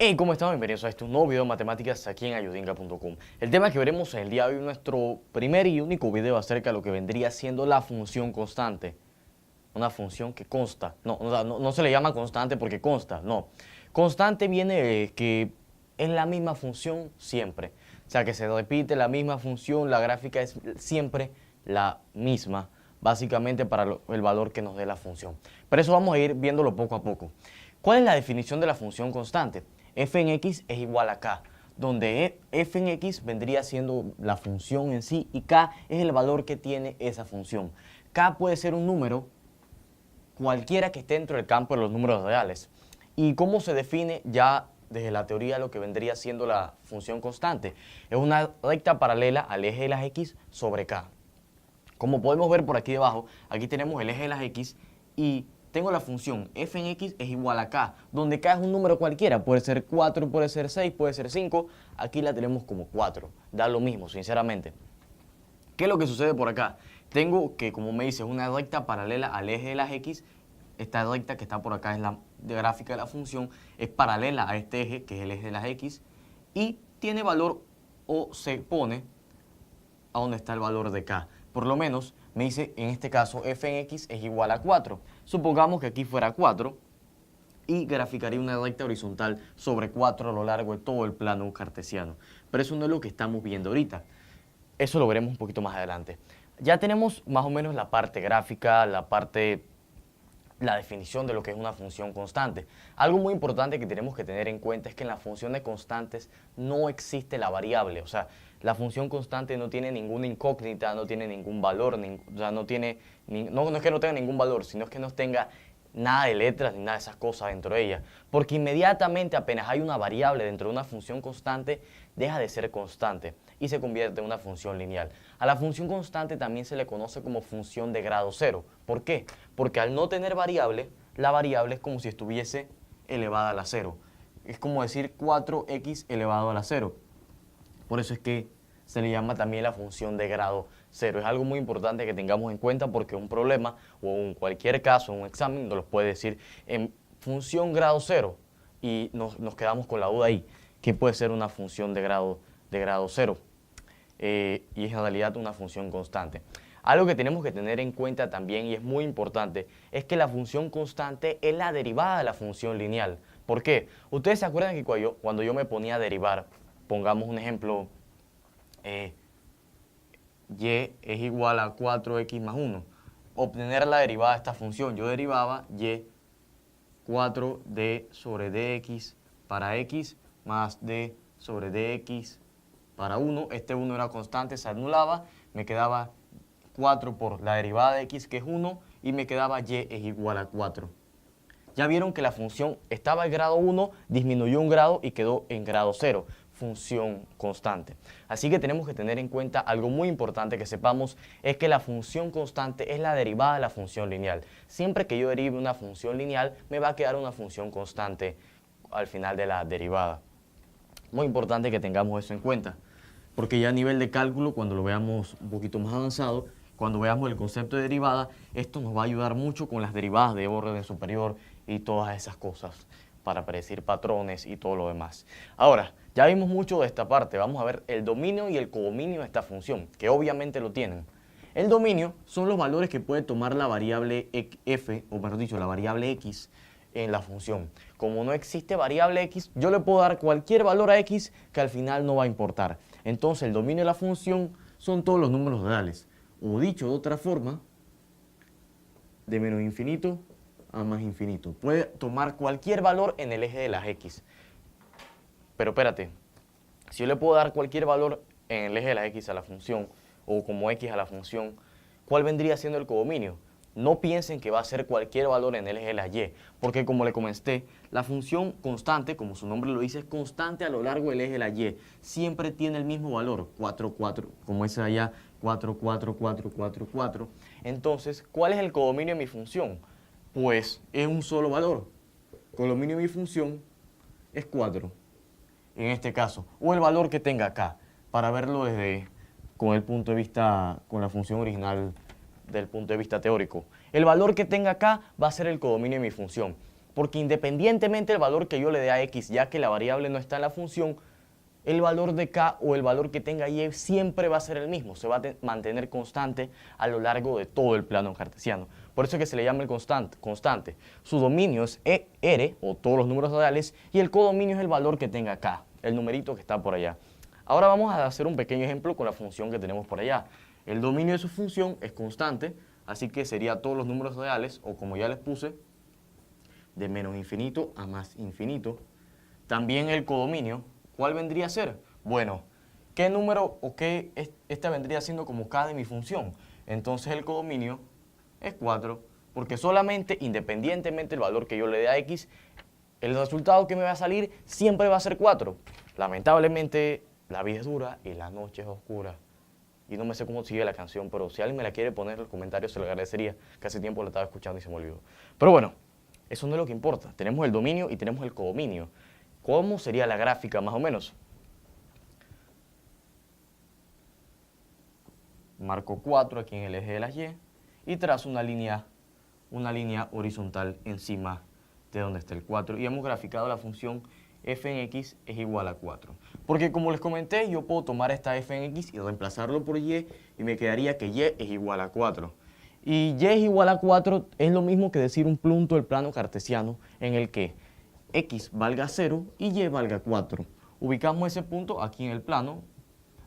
Hey, ¿cómo están? Bienvenidos a este nuevo video de matemáticas aquí en ayudinga.com. El tema que veremos en el día de hoy, nuestro primer y único video acerca de lo que vendría siendo la función constante. Una función que consta. No se le llama constante porque consta, no. Constante viene de que es la misma función siempre. O sea, que se repite la misma función, la gráfica es siempre la misma, básicamente para el valor que nos dé la función. Pero eso vamos a ir viéndolo poco a poco. ¿Cuál es la definición de la función constante? F en x es igual a k, donde f en x vendría siendo la función en sí y k es el valor que tiene esa función. K puede ser un número cualquiera que esté dentro del campo de los números reales. ¿Y cómo se define ya desde la teoría lo que vendría siendo la función constante? Es una recta paralela al eje de las x sobre k. Como podemos ver por aquí debajo, aquí tenemos el eje de las x y tengo la función f en x es igual a k, donde k es un número cualquiera, puede ser 4, puede ser 6, puede ser 5, aquí la tenemos como 4, da lo mismo, sinceramente. ¿Qué es lo que sucede por acá? Tengo que, como me dice, una recta paralela al eje de las x, esta recta que está por acá es la gráfica de la función, es paralela a este eje, que es el eje de las x, y tiene valor o se pone a donde está el valor de k. Por lo menos me dice, en este caso, f en x es igual a 4. Supongamos que aquí fuera 4 y graficaría una recta horizontal sobre 4 a lo largo de todo el plano cartesiano. Pero eso no es lo que estamos viendo ahorita. Eso lo veremos un poquito más adelante. Ya tenemos más o menos la parte gráfica, la definición de lo que es una función constante. Algo muy importante que tenemos que tener en cuenta es que en las funciones constantes no existe la variable. O sea, la función constante no tiene ninguna incógnita, no tiene ningún valor, o sea, no es que no tenga ningún valor, sino es que no tenga nada de letras ni nada de esas cosas dentro de ella. Porque inmediatamente apenas hay una variable dentro de una función constante, deja de ser constante y se convierte en una función lineal. A la función constante también se le conoce como función de grado cero. ¿Por qué? Porque al no tener variable, la variable es como si estuviese elevada a la cero. Es como decir 4x elevado a la cero. Por eso es que se le llama también la función de grado cero. Es algo muy importante que tengamos en cuenta porque un problema o en cualquier caso, un examen, nos lo puede decir en función grado cero y nos quedamos con la duda ahí. ¿Qué puede ser una función de grado cero? Y es en realidad una función constante. Algo que tenemos que tener en cuenta también, y es muy importante, es que la función constante es la derivada de la función lineal. ¿Por qué? Ustedes se acuerdan que cuando yo me ponía a derivar, pongamos un ejemplo, y es igual a 4x más 1. Obtener la derivada de esta función, yo derivaba y 4d sobre dx para x más d sobre dx para 1. Este 1 era constante, se anulaba, me quedaba 4 por la derivada de x, que es 1, y me quedaba y es igual a 4. Ya vieron que la función estaba en grado 1, disminuyó un grado y quedó en grado 0. Función constante. Así que tenemos que tener en cuenta algo muy importante que sepamos, es que la función constante es la derivada de la función lineal. Siempre que yo derive una función lineal, me va a quedar una función constante al final de la derivada. Muy importante que tengamos eso en cuenta, porque ya a nivel de cálculo, cuando lo veamos un poquito más avanzado, cuando veamos el concepto de derivada, esto nos va a ayudar mucho con las derivadas de orden superior y todas esas cosas, para predecir patrones y todo lo demás. Ahora, ya vimos mucho de esta parte, vamos a ver el dominio y el codominio de esta función, que obviamente lo tienen. El dominio son los valores que puede tomar la variable f, o mejor dicho, la variable x en la función. Como no existe variable x, yo le puedo dar cualquier valor a x que al final no va a importar. Entonces el dominio de la función son todos los números reales. O dicho de otra forma, de menos infinito a más infinito. Puede tomar cualquier valor en el eje de las x. Pero espérate, si yo le puedo dar cualquier valor en el eje de las x a la función, o como x a la función, ¿cuál vendría siendo el codominio? No piensen que va a ser cualquier valor en el eje de la y, porque como le comenté, la función constante, como su nombre lo dice, es constante a lo largo del eje de la y. Siempre tiene el mismo valor, 4, 4, como ese de allá, 4, 4, 4, 4, 4. Entonces, ¿cuál es el codominio de mi función? Pues es un solo valor. Codominio de mi función es 4, en este caso, o el valor que tenga acá, para verlo con el punto de vista, con la función original del punto de vista teórico. El valor que tenga acá va a ser el codominio de mi función. porque independientemente del valor que yo le dé a x, ya que la variable no está en la función, el valor de k o el valor que tenga y siempre va a ser el mismo, se va a mantener constante a lo largo de todo el plano cartesiano. Por eso es que se le llama el constante. Su dominio es r, o todos los números reales, y el codominio es el valor que tenga k, el numerito que está por allá. Ahora vamos a hacer un pequeño ejemplo con la función que tenemos por allá. El dominio de su función es constante, así que sería todos los números reales, o como ya les puse, de menos infinito a más infinito. También el codominio, ¿cuál vendría a ser? Bueno, ¿qué número o qué esta vendría siendo como k de mi función? Entonces el codominio es 4, porque solamente, independientemente del valor que yo le dé a x, el resultado que me va a salir siempre va a ser 4. Lamentablemente, la vida es dura y la noche es oscura. Y no me sé cómo sigue la canción, pero si alguien me la quiere poner en los comentarios se lo agradecería, que hace tiempo la estaba escuchando y se me olvidó. Pero bueno, eso no es lo que importa. Tenemos el dominio y tenemos el codominio. ¿Cómo sería la gráfica más o menos? Marco 4 aquí en el eje de las y y trazo una línea horizontal encima de donde está el 4 y hemos graficado la función f en x es igual a 4. Porque como les comenté, yo puedo tomar esta f en x y reemplazarlo por y me quedaría que y es igual a 4. Y y es igual a 4 es lo mismo que decir un punto del plano cartesiano en el que x valga 0 y y valga 4. Ubicamos ese punto aquí en el plano,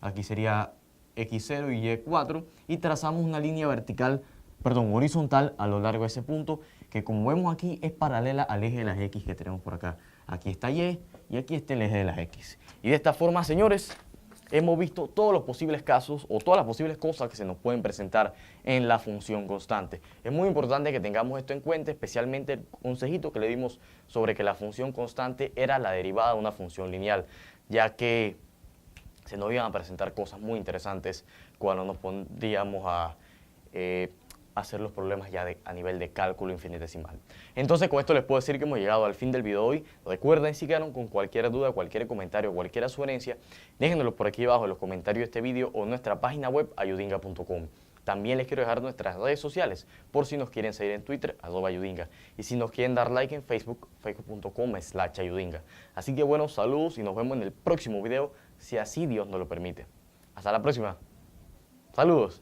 aquí sería x0 y y4 y trazamos una línea horizontal a lo largo de ese punto que como vemos aquí es paralela al eje de las x que tenemos por acá. Aquí está y aquí está el eje de las x. Y de esta forma, señores, hemos visto todos los posibles casos o todas las posibles cosas que se nos pueden presentar en la función constante. Es muy importante que tengamos esto en cuenta, especialmente el consejito que le dimos sobre que la función constante era la derivada de una función lineal, ya que se nos iban a presentar cosas muy interesantes cuando nos pondríamos a hacer los problemas ya a nivel de cálculo infinitesimal. Entonces con esto les puedo decir que hemos llegado al fin del video de hoy. Recuerden, si quedaron con cualquier duda, cualquier comentario, cualquier sugerencia, déjenmelo por aquí abajo en los comentarios de este video o en nuestra página web ayudinga.com. También les quiero dejar nuestras redes sociales por si nos quieren seguir en Twitter, @ayudinga. Y si nos quieren dar like en Facebook, facebook.com/ayudinga. Así que bueno, saludos y nos vemos en el próximo video, si así Dios nos lo permite. Hasta la próxima. Saludos.